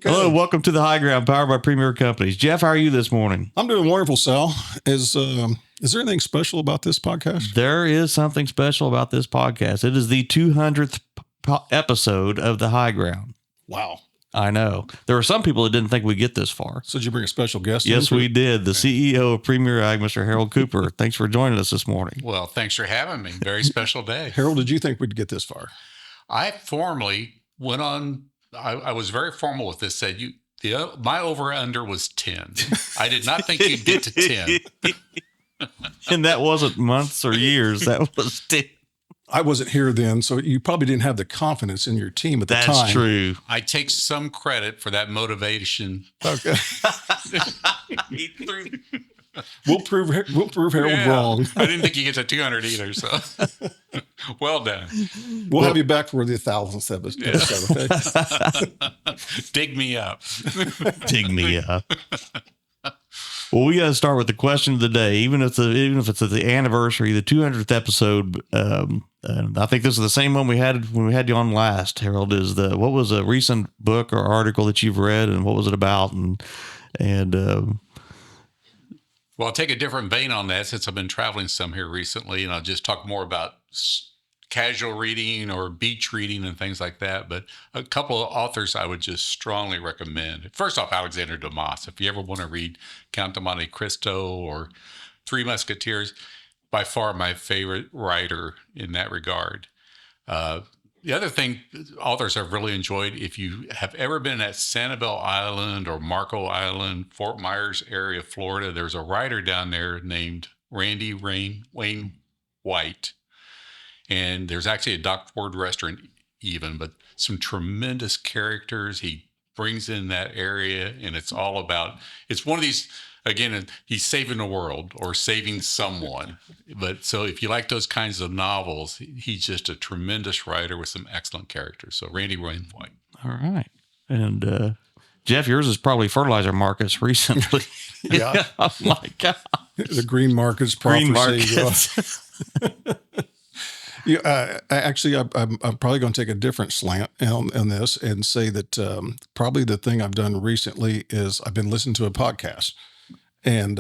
Okay. Hello, welcome to the High Ground, powered by Premier Companies. Jeff, how are you this morning? I'm doing wonderful, Sal. Is there anything special about this podcast? There is something special about this podcast. It is the 200th episode of the High Ground. Wow. I know. There were some people that didn't think we'd get this far. So did you bring a special guest? Yes, we did. The CEO of Premier Ag, Mr. Harold Cooper. Thanks for joining us this morning. Well, thanks for having me. Very special day. Harold, did you think we'd get this far? I formally went on. I was very formal with this. Said my over under was 10. I did not think you'd get to 10. And that wasn't months or years. That was 10. I wasn't here then, so you probably didn't have the confidence in your team at the time. That's true. I take some credit for that motivation. Okay. We'll prove Harold wrong. I didn't think you get to 200 either. So well done. We'll have you back for the 1,000th episode. Okay? Dig me up. Dig me up. Well, we got to start with the question of the day, even if it's at the anniversary, the 200th episode. And I think this is the same one we had when we had you on last. Harold, what was a recent book or article that you've read, and what was it about? Well, I'll take a different vein on that since I've been traveling some here recently, and I'll just talk more about casual reading or beach reading and things like that. But a couple of authors I would just strongly recommend. First off, Alexander Dumas. If you ever want to read Count de Monte Cristo or Three Musketeers, by far my favorite writer in that regard. The other thing authors I've really enjoyed, if you have ever been at Sanibel Island or Marco Island, Fort Myers area, Florida, there's a writer down there named Randy Wayne White. And there's actually a Dock Ford restaurant even, but some tremendous characters he brings in that area. And it's all about, it's one of these, again, he's saving the world or saving someone. But so if you like those kinds of novels, he's just a tremendous writer with some excellent characters. So Randy Wayne White. All right. And Jeff, yours is probably fertilizer markets recently. Yeah. Oh my God. The green markets prophecy. Green markets. Yeah, actually, I'm probably going to take a different slant on this and say that probably the thing I've done recently is I've been listening to a podcast, and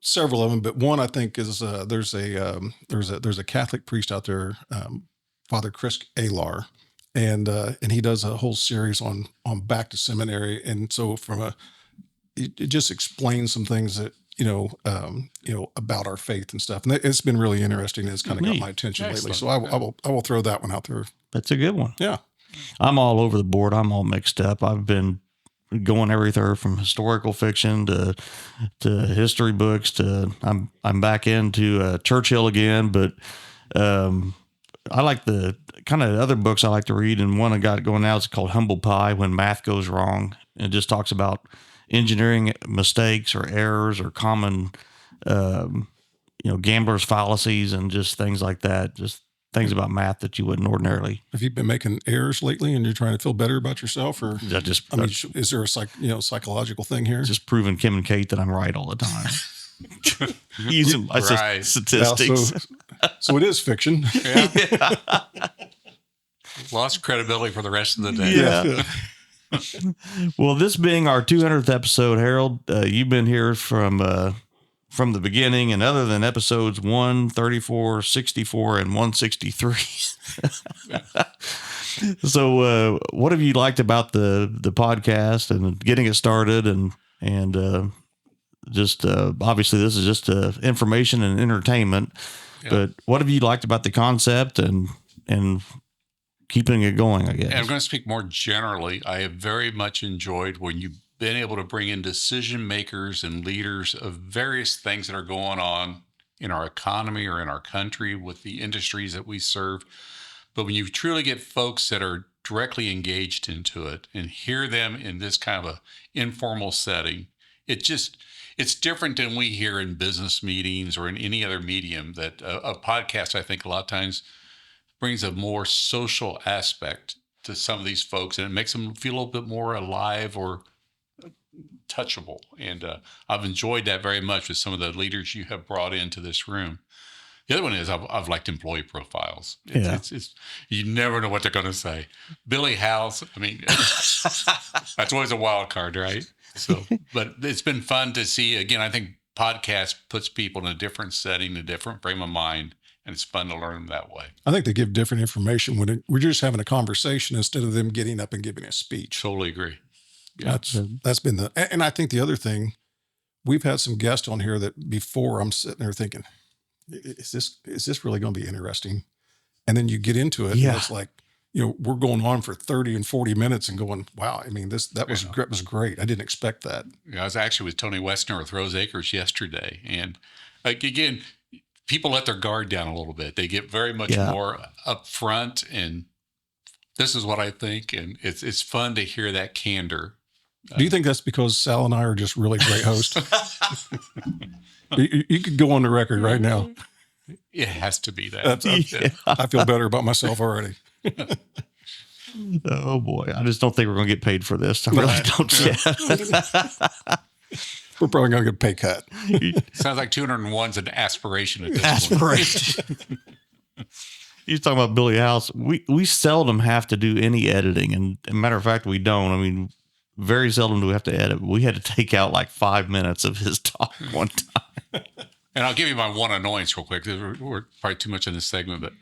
several of them, but one I think is there's a Catholic priest out there, Father Chris Alar, and he does a whole series on back to seminary, and so it just explains some things that. About our faith and stuff. And it's been really interesting. It's kind of got my attention lately. So I will throw that one out there. That's a good one. Yeah. I'm all over the board. I'm all mixed up. I've been going everything from historical fiction to history books to I'm back into Churchill again, but I like the kind of other books I like to read. And one I got going now is called Humble Pie, When Math Goes Wrong. It just talks about engineering mistakes or errors or common, gambler's fallacies and just things like that. Just things about math that you wouldn't ordinarily. Have you been making errors lately and you're trying to feel better about yourself, or is there a psychological thing here? Just proving Kim and Kate that I'm right all the time. Using my statistics. So it is fiction. Yeah. Lost credibility for the rest of the day. Yeah. Well, this being our 200th episode, Harold, you've been here from the beginning, and other than episodes 134, 64, and 163. So, what have you liked about the podcast and getting it started, and just obviously this is just information and entertainment, but what have you liked about the concept and keeping it going, I guess? And I'm going to speak more generally. I have very much enjoyed when you've been able to bring in decision makers and leaders of various things that are going on in our economy or in our country with the industries that we serve. But when you truly get folks that are directly engaged into it and hear them in this kind of a informal setting, it's different than we hear in business meetings or in any other medium. That a podcast, I think, a lot of times brings a more social aspect to some of these folks, and it makes them feel a little bit more alive or touchable. And I've enjoyed that very much with some of the leaders you have brought into this room. The other one is I've liked employee profiles. Yeah. It's you never know what they're going to say. Billy House, I mean, that's always a wild card, right? So, but it's been fun to see. Again, I think podcast puts people in a different setting, a different frame of mind, and it's fun to learn them that way. I think they give different information when we're just having a conversation instead of them getting up and giving a speech. Totally agree. Yeah. That's been and I think the other thing, we've had some guests on here that before I'm sitting there thinking, is this really going to be interesting? And then you get into it, Yeah. and it's like, we're going on for 30 and 40 minutes and going, wow, I mean, that was great. I didn't expect that. I was actually with Tony Westner with Rose Acres yesterday. And again, people let their guard down a little bit. They get very much more upfront, and this is what I think. And it's fun to hear that candor. Do you think that's because Sal and I are just really great hosts? You could go on the record right now. It has to be that. I feel better about myself already. Oh boy, I just don't think we're going to get paid for this. I really don't. Yeah. We're probably going to get a pay cut. Sounds like 201's an aspiration at this point. Aspiration. You're talking about Billy House. We seldom have to do any editing, and as a matter of fact, we don't. I mean, very seldom do we have to edit. We had to take out like 5 minutes of his talk one time. And I'll give you my one annoyance real quick. We're probably too much in this segment, but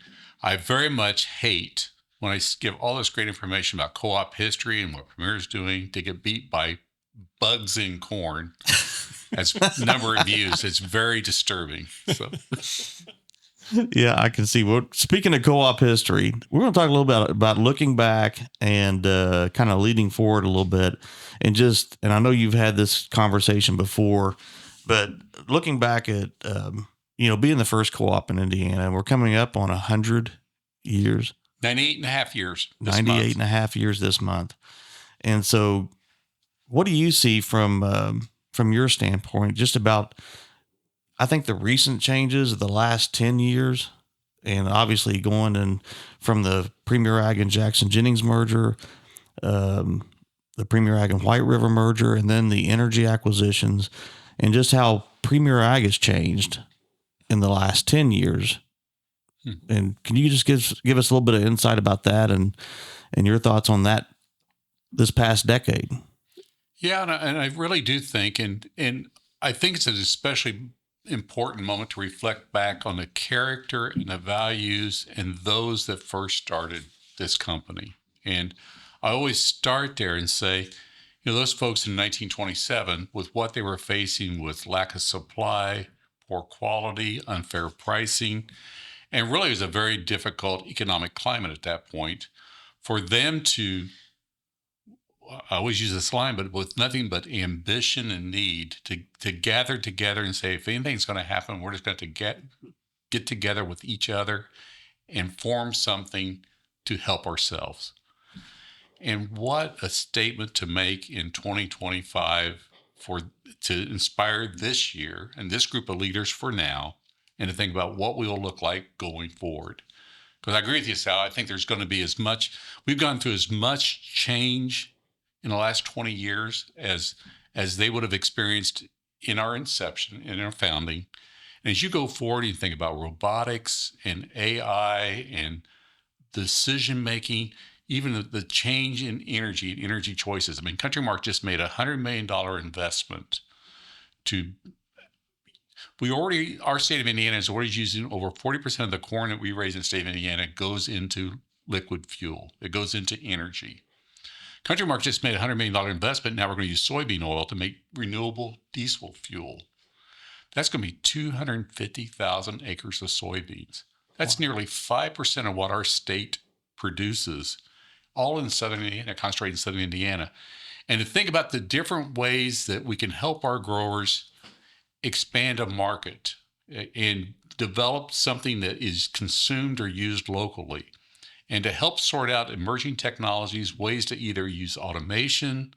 I very much hate when I give all this great information about co-op history and what Premier's doing to get beat by bugs in corn as number of views. It's very disturbing. So. Yeah, I can see. Well, speaking of co-op history, we're going to talk a little bit about looking back and kind of leading forward a little bit. And I know you've had this conversation before, but looking back at, being the first co-op in Indiana, we're coming up on 100 years. 98 and a half years. 98 and a half years this month. And so what do you see from your standpoint, just about, I think, the recent changes of the last 10 years, and obviously going from the Premier Ag and Jackson Jennings merger, the Premier Ag and White River merger, and then the energy acquisitions, and just how Premier Ag has changed in the last 10 years. And can you just give us a little bit of insight about that and your thoughts on that this past decade? Yeah, and I really do think, and I think it's an especially important moment to reflect back on the character and the values and those that first started this company. And I always start there and say, those folks in 1927, with what they were facing with lack of supply, poor quality, unfair pricing, and really it was a very difficult economic climate at that point, for them to, I always use this line, but with nothing but ambition and need to gather together and say, if anything's going to happen, we're just going to get together with each other and form something to help ourselves. And what a statement to make in 2025 to inspire this year and this group of leaders for now, and to think about what we will look like going forward. Because I agree with you, Sal. I think there's going to be we've gone through as much change in the last 20 years as they would have experienced in our inception, in our founding. And as you go forward, you think about robotics and AI and decision-making, even the change in energy choices. I mean, CountryMark just made a $100 million investment our state of Indiana is already using over 40% of the corn that we raise in the state of Indiana goes into liquid fuel. It goes into energy. CountryMark just made a $100 million investment. Now we're going to use soybean oil to make renewable diesel fuel. That's going to be 250,000 acres of soybeans. That's nearly 5% of what our state produces, all in southern Indiana, concentrated in southern Indiana. And to think about the different ways that we can help our growers expand a market and develop something that is consumed or used locally, and to help sort out emerging technologies, ways to either use automation,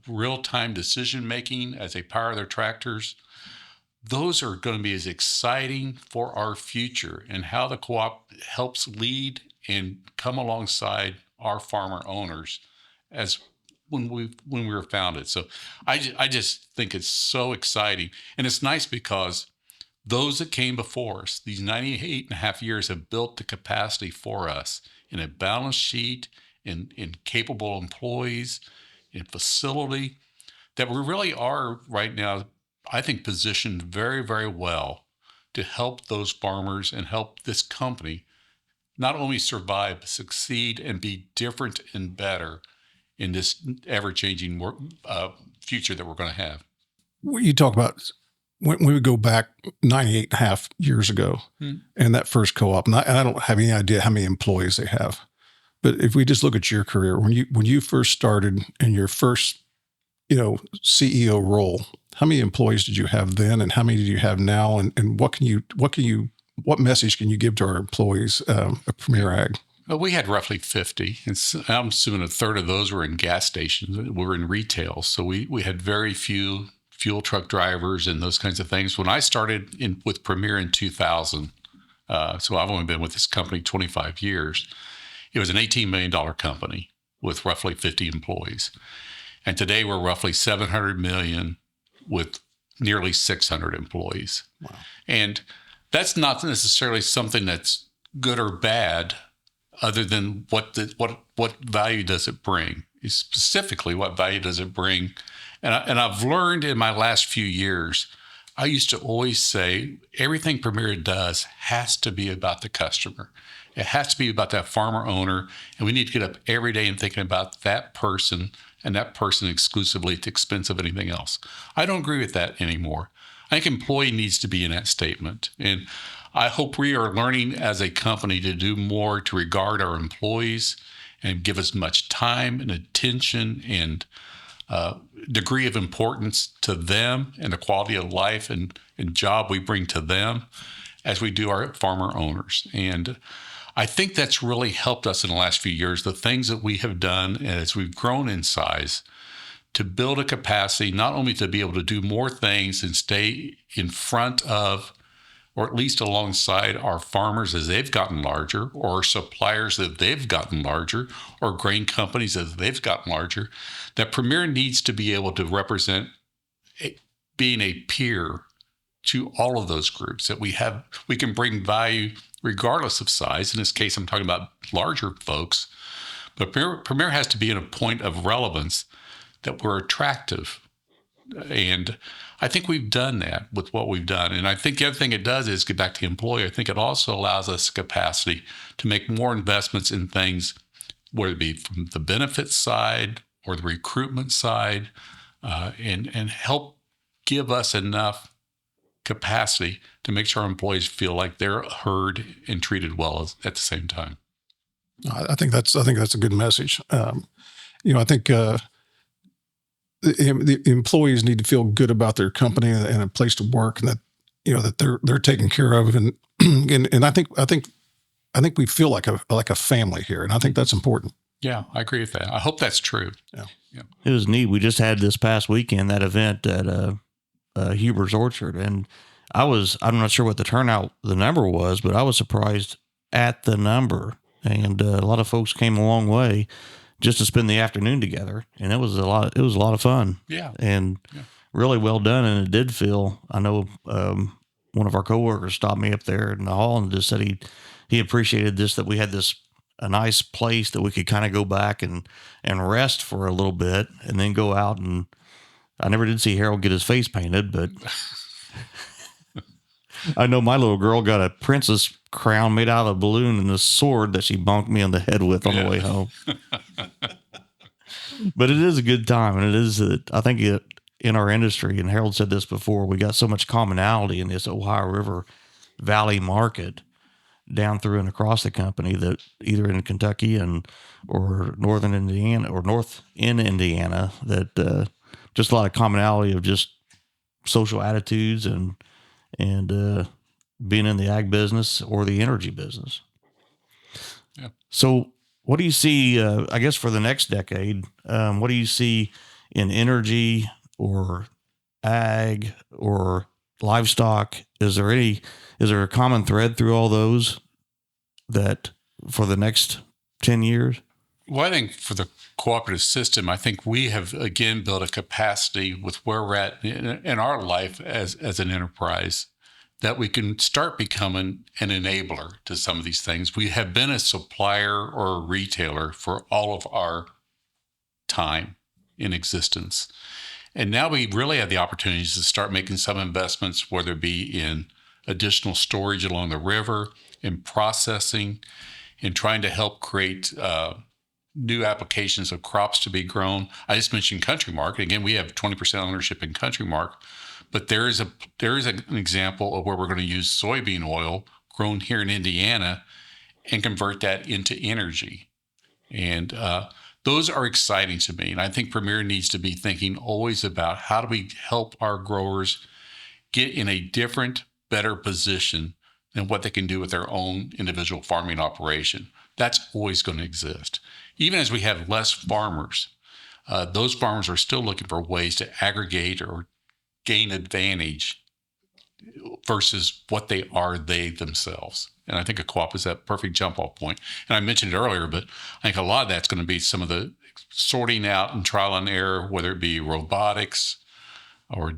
real-time decision-making as they power their tractors. Those are going to be as exciting for our future, and how the co-op helps lead and come alongside our farmer owners as when we were founded. So I just think it's so exciting. And it's nice because those that came before us, these 98 and a half years, have built the capacity for us in a balance sheet, in capable employees, in facility, that we really are right now, I think, positioned very, very well to help those farmers and help this company not only survive, but succeed and be different and better in this ever-changing future that we're going to have. When you talk about when we would go back 98 and a half years ago and that first co-op, and I don't have any idea how many employees they have, but if we just look at your career, when you first started in your first, CEO role, how many employees did you have then, and how many do you have now, and what message can you give to our employees at Premier Ag? Well, we had roughly 50, and I'm assuming a third of those were in gas stations. We were in retail, so we had very few fuel truck drivers and those kinds of things. When I started with Premier in 2000, so I've only been with this company 25 years, it was an $18 million company with roughly 50 employees. And today we're roughly $700 million with nearly 600 employees. Wow. And that's not necessarily something that's good or bad, other than what value does it bring? Specifically, what value does it bring? And I've learned in my last few years, I used to always say everything Premier does has to be about the customer. It has to be about that farmer owner, and we need to get up every day and thinking about that person, and that person exclusively at the expense of anything else. I don't agree with that anymore. I think employee needs to be in that statement. And I hope we are learning as a company to do more to regard our employees and give as much time and attention and degree of importance to them and the quality of life and job we bring to them as we do our farmer owners. And I think that's really helped us in the last few years, the things that we have done as we've grown in size, to build a capacity not only to be able to do more things and stay in front of, or at least alongside, our farmers as they've gotten larger, or suppliers that they've gotten larger, or grain companies as they've gotten larger, that Premier needs to be able to represent being a peer to all of those groups, that we can bring value regardless of size. In this case, I'm talking about larger folks, but Premier has to be in a point of relevance that we're attractive. And I think we've done that with what we've done. And I think the other thing it does is get back to the employee. I think it also allows us capacity to make more investments in things, whether it be from the benefits side or the recruitment side, and help give us enough capacity to make sure our employees feel like they're heard and treated well at the same time. I think that's a good message. I think the employees need to feel good about their company and a place to work, and that that they're taken care of, and I think we feel like a family here, and I think that's important. Yeah, I agree with that. I hope that's true. Yeah. It was neat. We just had this past weekend that event at Huber's Orchard, and I'm not sure what the number was, but I was surprised at the number, and a lot of folks came a long way just to spend the afternoon together, and it was a lot of fun. Yeah. And really well done. And it did feel, I know, one of our coworkers stopped me up there in the hall and just said he appreciated this, that we had a nice place that we could kind of go back and rest for a little bit and then go out. And I never did see Harold get his face painted, but I know my little girl got a princess crown made out of a balloon and a sword that she bonked me on the head with on the way home. But it is a good time. And it is, I think in our industry, and Harold said this before, we got so much commonality in this Ohio River Valley market down through and across the company, that either in Kentucky or northern Indiana or north in Indiana, that just a lot of commonality of just social attitudes and being in the ag business or the energy business. Yeah. So what do you see, I guess, for the next decade? What do you see in energy or ag or livestock? Is there a common thread through all those that for the next 10 years? Well, I think for the cooperative system, I think we have, again, built a capacity with where we're at in our life as an enterprise, that we can start becoming an enabler to some of these things. We have been a supplier or a retailer for all of our time in existence. And now we really have the opportunities to start making some investments, whether it be in additional storage along the river, in processing, in trying to help create new applications of crops to be grown. I just mentioned CountryMark. Again, we have 20% ownership in CountryMark, but there is an example of where we're going to use soybean oil grown here in Indiana and convert that into energy. And those are exciting to me. And I think Premier needs to be thinking always about how do we help our growers get in a different, better position than what they can do with their own individual farming operation. That's always going to exist. Even as we have less farmers, those farmers are still looking for ways to aggregate or gain advantage versus what they are they themselves. And I think a co-op is that perfect jump off point. And I mentioned it earlier, but I think a lot of that's going to be some of the sorting out and trial and error, whether it be robotics or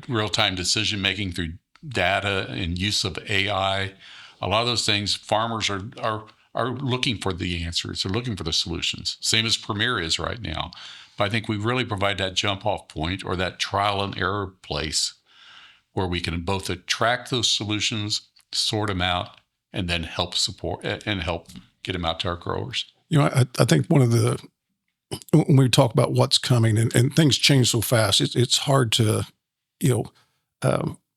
real-time decision making through data and use of AI. A lot of those things, farmers are looking for the answers. They're looking for the solutions, same as Premier is right now. But I think we really provide that jump off point or that trial and error place where we can both attract those solutions, sort them out, and then help support and help get them out to our growers. I think one of the, when we talk about what's coming and things change so fast, it's hard to,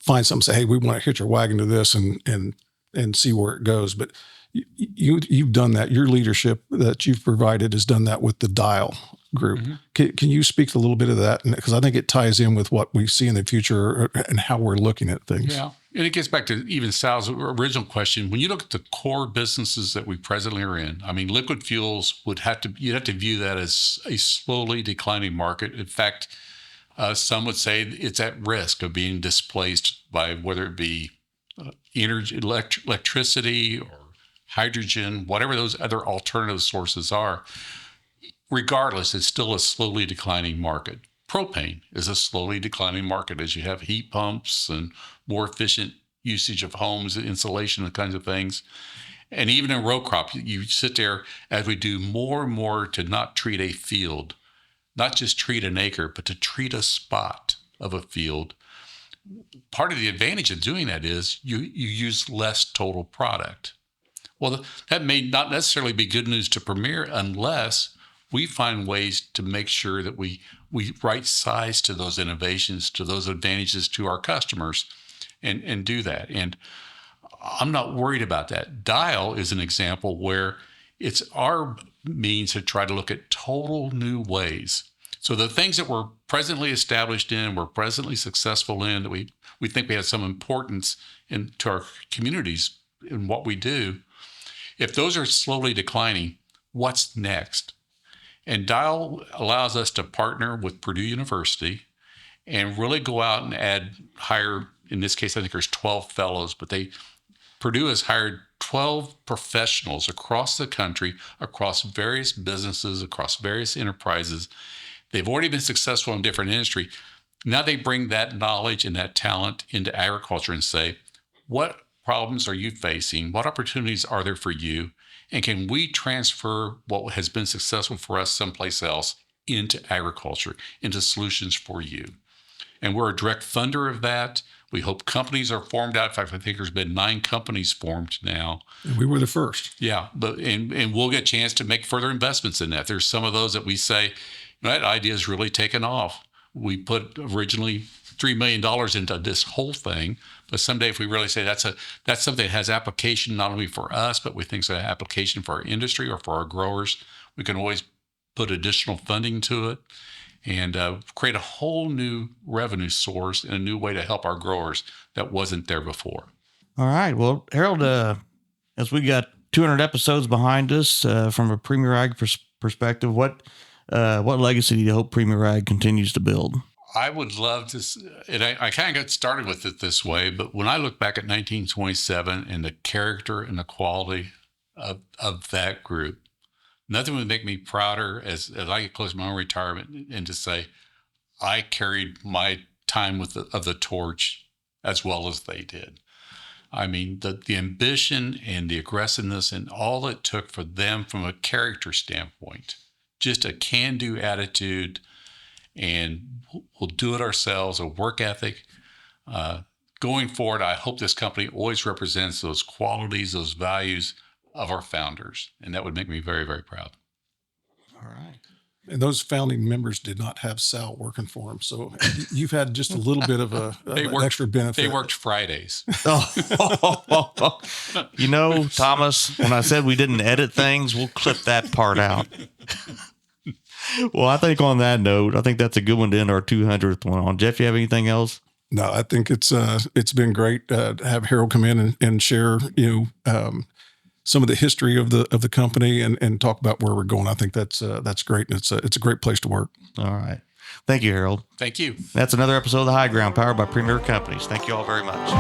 find something, say, hey, we want to hitch our wagon to this and see where it goes. But you've done that. Your leadership that you've provided has done that with the Dial group. Mm-hmm. Can you speak a little bit of that? Because I think it ties in with what we see in the future and how we're looking at things. Yeah. And it gets back to even Sal's original question. When you look at the core businesses that we presently are in, I mean, liquid fuels you'd have to view that as a slowly declining market. In fact, some would say it's at risk of being displaced by whether it be energy, electricity or hydrogen, whatever those other alternative sources are. Regardless, it's still a slowly declining market. Propane is a slowly declining market as you have heat pumps and more efficient usage of homes, insulation, and kinds of things. And even in row crop, you sit there as we do more and more to not treat a field, not just treat an acre, but to treat a spot of a field. Part of the advantage of doing that is you use less total product. Well, that may not necessarily be good news to Premier unless we find ways to make sure that we right size to those innovations, to those advantages to our customers and do that. And I'm not worried about that. Dial is an example where it's our means to try to look at total new ways. So the things that we're presently established in, we're presently successful in, that we think we have some importance to our communities in what we do, if those are slowly declining, what's next? And Dial allows us to partner with Purdue University and really go out and hire, in this case, I think there's 12 fellows, but Purdue has hired 12 professionals across the country, across various businesses, across various enterprises. They've already been successful in different industry. Now they bring that knowledge and that talent into agriculture and say, what problems are you facing? What opportunities are there for you? And can we transfer what has been successful for us someplace else into agriculture, into solutions for you? And we're a direct funder of that. We hope companies are formed out. In fact, I think there's been 9 companies formed now. And we were the first. Yeah, but and we'll get a chance to make further investments in that. There's some of those that we say, that idea has really taken off. We put originally $3 million into this whole thing, but someday if we really say that's something that has application not only for us, but we think it's an application for our industry or for our growers, we can always put additional funding to it and create a whole new revenue source and a new way to help our growers that wasn't there before. All right. Well, Harold, as we got 200 episodes behind us from a Premier Ag perspective, what legacy do you hope Premier Ag continues to build? I would love to, and I kind of got started with it this way, but when I look back at 1927 and the character and the quality of that group, nothing would make me prouder as I get close to my own retirement and to say, I carried my time of the torch as well as they did. I mean, the ambition and the aggressiveness and all it took for them from a character standpoint, just a can-do attitude, and we'll do it ourselves, a work ethic. Going forward, I hope this company always represents those qualities, those values of our founders, and that would make me very, very proud. All right. And those founding members did not have Sal working for them. So you've had just a little bit of an extra benefit. They worked Fridays. You know, Thomas, when I said we didn't edit things, we'll clip that part out. Well, I think on that note, I think that's a good one to end our 200th one on. Jeff, you have anything else? No, I think it's been great to have Harold come in and share, some of the history of the company and talk about where we're going. I think that's great. And it's a great place to work. All right. Thank you, Harold. Thank you. That's another episode of The High Ground, powered by Premier Companies. Thank you all very much.